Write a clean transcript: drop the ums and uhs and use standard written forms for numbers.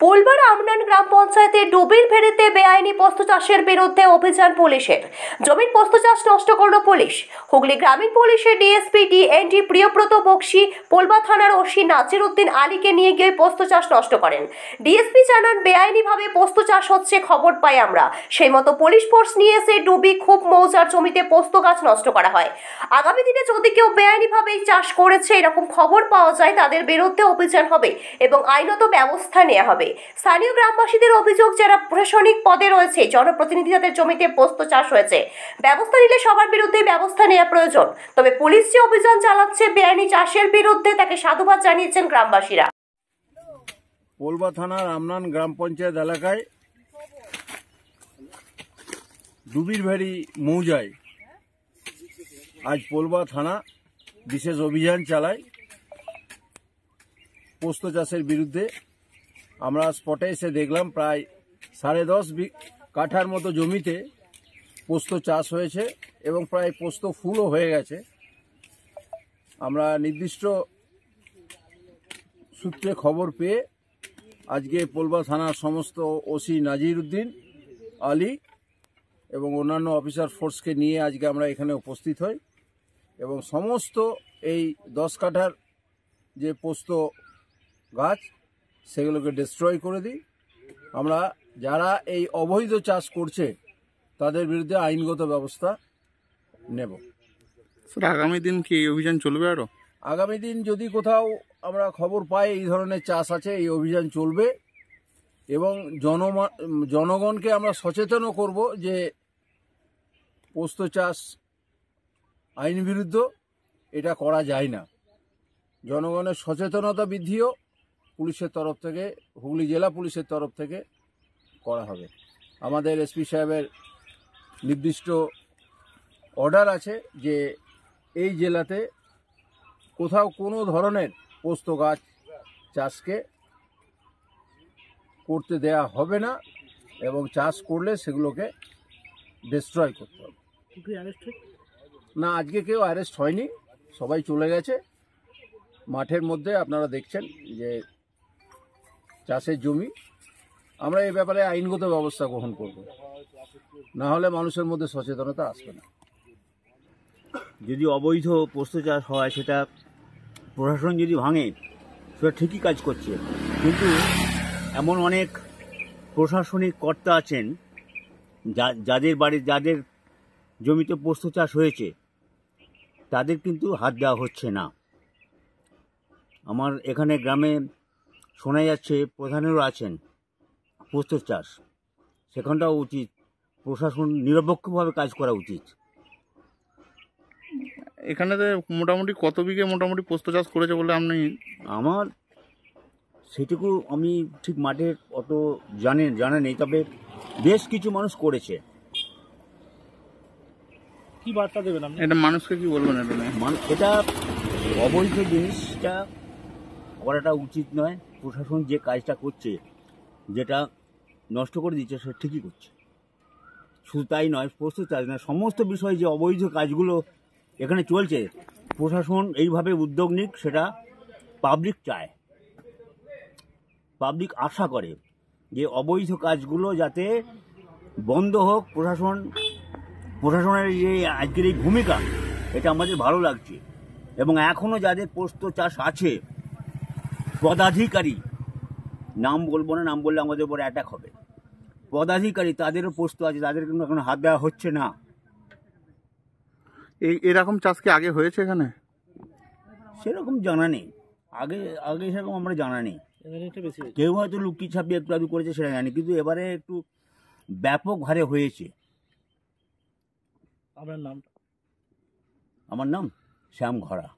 পোলবার আমনান গ্রাম পঞ্চায়েতের ডুবির ভেড়িতে বেআইনি পোস্ত চাষের বিরুদ্ধে অভিযান পুলিশের। জমির পোস্ত চাষ নষ্ট করল পুলিশ। হুগলি গ্রামীণ পুলিশের ডিএসপি ডিএনডি প্রিয়ব্রত বক্সি পোলবা থানার ওসি নাজির উদ্দিন আলীকে নিয়ে গিয়ে পোস্ত চাষ নষ্ট করেন। ডিএসপি জানান, বেআইনিভাবে পোস্ত চাষ হচ্ছে খবর পাই আমরা, সেই মতো পুলিশ ফোর্স নিয়ে এসে ডুবি খুব মৌজার জমিতে পোস্ত গাছ নষ্ট করা হয়। আগামী দিনে যদি কেউ বেআইনিভাবে চাষ করেছে এরকম খবর পাওয়া যায় তাদের বিরুদ্ধে অভিযান হবে এবং আইনত ব্যবস্থা নেওয়া হবে। স্থানীয় গ্রামবাসীদের অভিযোগ, যারা প্রশাসনিক পদে রয়েছে, জনপ্রতিনিধি তাদের জমিতে পোস্ত চাষ হয়েছে, ব্যবস্থা নিলে সবার বিরুদ্ধে ব্যবস্থা নেওয়া প্রয়োজন। তবে পুলিশ যে অভিযান চালাচ্ছে বেআইনি চাষের বিরুদ্ধে, তাকে সাধুবাদ জানিয়েছেন গ্রামবাসীরা। পোলবা থানার আমনান গ্রাম পঞ্চায়েত এলাকায় ডুবির ভেড়ি মৌজায় আজ পোলবা থানা বিশেষ অভিযান চালায় পোস্ত চাষের বিরুদ্ধে। আমরা স্পটে এসে দেখলাম প্রায় 10.5 কাঠার মতো জমিতে পোস্ত চাষ হয়েছে এবং প্রায় পোস্ত ফুলও হয়ে গেছে। আমরা নির্দিষ্ট সূত্রে খবর পেয়ে আজকে পোলবা থানার সমস্ত ওসি নাজির উদ্দিন আলী এবং অন্যান্য অফিসার ফোর্সকে নিয়ে আজকে আমরা এখানে উপস্থিত হই এবং সমস্ত এই 10 কাঠার যে পোস্ত গাছ সেগুলোকে ডিস্ট্রয় করে দিই। আমরা যারা এই অবৈধ চাষ করছে তাদের বিরুদ্ধে আইনগত ব্যবস্থা নেব। আগামী দিন কি এই অভিযান চলবে? আরো আগামী দিন যদি কোথাও আমরা খবর পাই এই ধরনের চাষ আছে, এই অভিযান চলবে এবং জনগণকে আমরা সচেতনও করব যে পোস্ত চাষ আইন বিরুদ্ধ, এটা করা যায় না। জনগণের সচেতনতা বৃদ্ধিও পুলিশের তরফ থেকে, হুগলি জেলা পুলিশের তরফ থেকে করা হবে। আমাদের এসপি সাহেবের নির্দিষ্ট অর্ডার আছে যে এই জেলাতে কোথাও কোনো ধরনের পোস্ত গাছ চাষকে করতে দেয়া হবে না এবং চাষ করলে সেগুলোকে ডিস্ট্রয় করতে হবে। না, আজকে কেউ অ্যারেস্ট হয়নি, সবাই চলে গেছে। মাঠের মধ্যে আপনারা দেখছেন যে চাষের জমি। আমরা এই ব্যাপারে আইনগত ব্যবস্থা গ্রহণ করব, না হলে মানুষের মধ্যে সচেতনতা আসবে না। যদি অবৈধ পোস্ত চাষ হয় সেটা প্রশাসন যদি ভাঙে সেটা ঠিকই কাজ করছে, কিন্তু এমন অনেক প্রশাসনিক কর্তা আছেন যাদের জমিতে পোস্ত চাষ হয়েছে তাদের কিন্তু হাত দেওয়া হচ্ছে না। আমার এখানে গ্রামে শোনা যাচ্ছে প্রধানেরও আছেন পোস্ত চাষ, সেখানটাও উচিত প্রশাসন নিরপেক্ষভাবে কাজ করা উচিত। এখানেতে মোটামুটি কত বিঘে মোটামুটি পোস্ত চাষ করেছে বলে আপনি? আমার সেটুকু আমি ঠিক মাঠের অত জানা নেই, তবে বেশ কিছু মানুষ করেছে। কি বার্তা দেবেন আপনি এটা মানুষকে, কি বলবেন? এটা অবৈধ জিনিসটা করাটা উচিত নয়। প্রশাসন যে কাজটা করছে, যেটা নষ্ট করে দিচ্ছে, সেটা ঠিকই করছে। শুধু তাই নয়, পোস্ত চাষ নয়, সমস্ত বিষয়ে যে অবৈধ কাজগুলো এখানে চলছে, প্রশাসন এইভাবে উদ্যোগ নিক, সেটা পাবলিক চায়, পাবলিক আশা করে যে অবৈধ কাজগুলো যাতে বন্ধ হোক। প্রশাসনের যে আজকের এই ভূমিকা, এটা আমাদের ভালো লাগছে। এবং এখনও যাদের পোস্ত চাষ আছে, পদাধিকারী, নাম বলবো না, নাম বললে আমাদের উপর অ্যাটাক হবে, পদাধিকারী তাদেরও পোস্ত আছে, তাদের কিন্তু এখন হাত দেওয়া হচ্ছে না। এরকম চাষ কি আগে হয়েছে এখানে? সেরকম জানা নেই, আগে সেরকম আমরা জানা নেই। কেউ হয়তো লুকিয়ে ছাপিয়ে একটু আধটু করেছে, সেটা জানি, কিন্তু এবারে একটু ব্যাপক হারে হয়েছে। আপনার নাম? আমার নাম শ্যাম ঘরা।